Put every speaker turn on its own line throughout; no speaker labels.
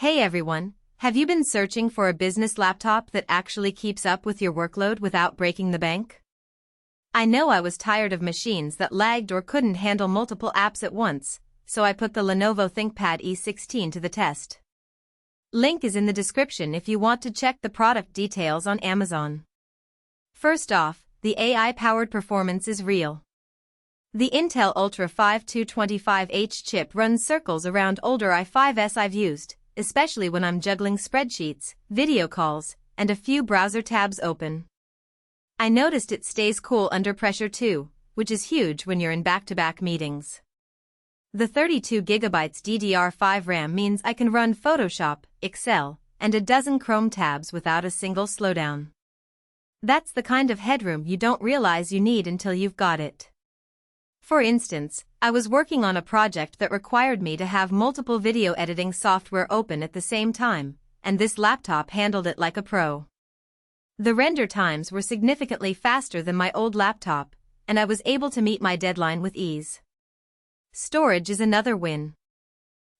Hey everyone, have you been searching for a business laptop that actually keeps up with your workload without breaking the bank? I know I was tired of machines that lagged or couldn't handle multiple apps at once, so I put the Lenovo ThinkPad E16 to the test. Link is in the description if you want to check the product details on Amazon. First off, the AI-powered performance is real. The Intel Ultra 5225H chip runs circles around older i5s I've used, especially when I'm juggling spreadsheets, video calls, and a few browser tabs open. I noticed it stays cool under pressure too, which is huge when you're in back-to-back meetings. The 32GB DDR5 RAM means I can run Photoshop, Excel, and a dozen Chrome tabs without a single slowdown. That's the kind of headroom you don't realize you need until you've got it. For instance, I was working on a project that required me to have multiple video editing software open at the same time, and this laptop handled it like a pro. The render times were significantly faster than my old laptop, and I was able to meet my deadline with ease. Storage is another win.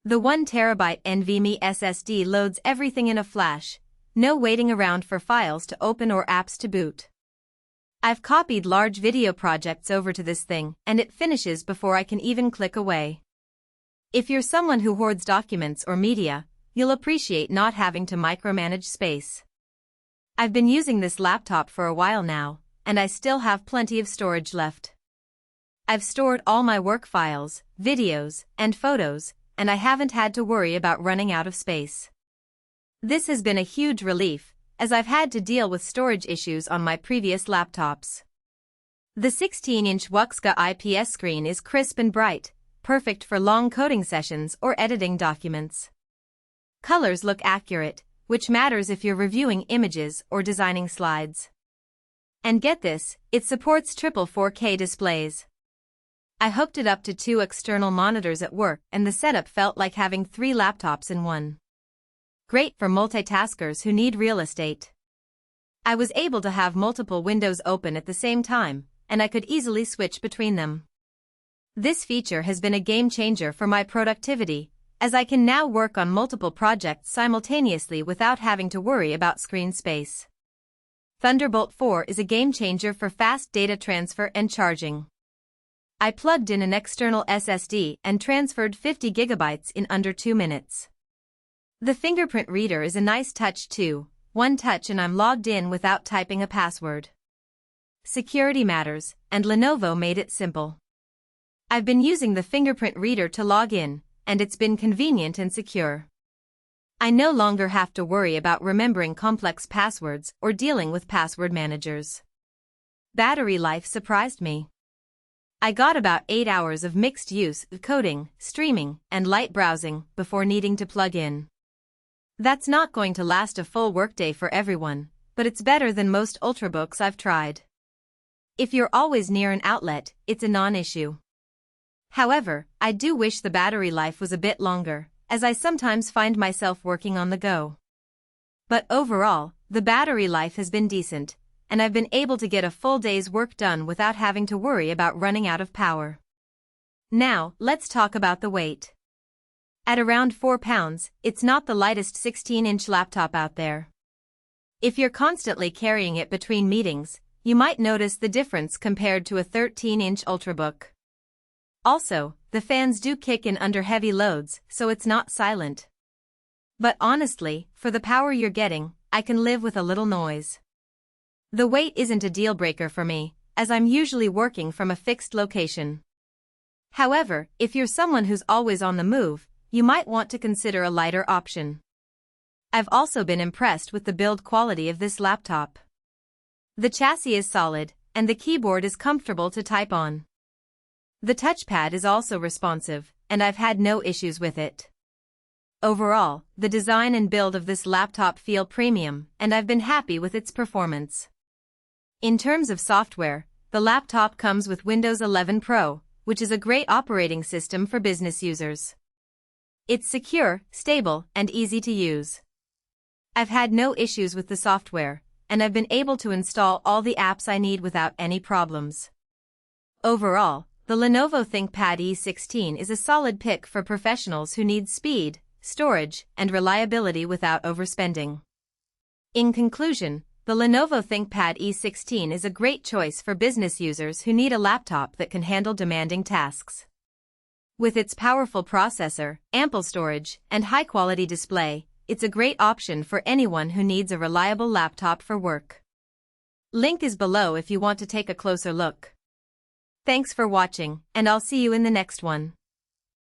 The 1TB NVMe SSD loads everything in a flash, no waiting around for files to open or apps to boot. I've copied large video projects over to this thing, and it finishes before I can even click away. If you're someone who hoards documents or media, you'll appreciate not having to micromanage space. I've been using this laptop for a while now, and I still have plenty of storage left. I've stored all my work files, videos, and photos, and I haven't had to worry about running out of space. This has been a huge relief, as I've had to deal with storage issues on my previous laptops. The 16-inch WUXGA IPS screen is crisp and bright, perfect for long coding sessions or editing documents. Colors look accurate, which matters if you're reviewing images or designing slides. And get this, it supports triple 4K displays. I hooked it up to 2 external monitors at work and the setup felt like having 3 laptops in one. Great for multitaskers who need real estate. I was able to have multiple windows open at the same time, and I could easily switch between them. This feature has been a game changer for my productivity, as I can now work on multiple projects simultaneously without having to worry about screen space. Thunderbolt 4 is a game changer for fast data transfer and charging. I plugged in an external SSD and transferred 50 GB in under 2 minutes. The fingerprint reader is a nice touch too, one touch and I'm logged in without typing a password. Security matters, and Lenovo made it simple. I've been using the fingerprint reader to log in, and it's been convenient and secure. I no longer have to worry about remembering complex passwords or dealing with password managers. Battery life surprised me. I got about 8 hours of mixed use of coding, streaming, and light browsing before needing to plug in. That's not going to last a full workday for everyone, but it's better than most ultrabooks I've tried. If you're always near an outlet, it's a non-issue. However, I do wish the battery life was a bit longer, as I sometimes find myself working on the go. But overall, the battery life has been decent, and I've been able to get a full day's work done without having to worry about running out of power. Now, let's talk about the weight. At around 4 pounds, it's not the lightest 16-inch laptop out there. If you're constantly carrying it between meetings, you might notice the difference compared to a 13-inch ultrabook. Also, the fans do kick in under heavy loads, so it's not silent. But honestly, for the power you're getting, I can live with a little noise. The weight isn't a deal breaker for me, as I'm usually working from a fixed location. However, if you're someone who's always on the move, you might want to consider a lighter option. I've also been impressed with the build quality of this laptop. The chassis is solid, and the keyboard is comfortable to type on. The touchpad is also responsive, and I've had no issues with it. Overall, the design and build of this laptop feel premium, and I've been happy with its performance. In terms of software, the laptop comes with Windows 11 Pro, which is a great operating system for business users. It's secure, stable, and easy to use. I've had no issues with the software, and I've been able to install all the apps I need without any problems. Overall, the Lenovo ThinkPad E16 is a solid pick for professionals who need speed, storage, and reliability without overspending. In conclusion, the Lenovo ThinkPad E16 is a great choice for business users who need a laptop that can handle demanding tasks. With its powerful processor, ample storage, and high-quality display, it's a great option for anyone who needs a reliable laptop for work. Link is below if you want to take a closer look. Thanks for watching, and I'll see you in the next one.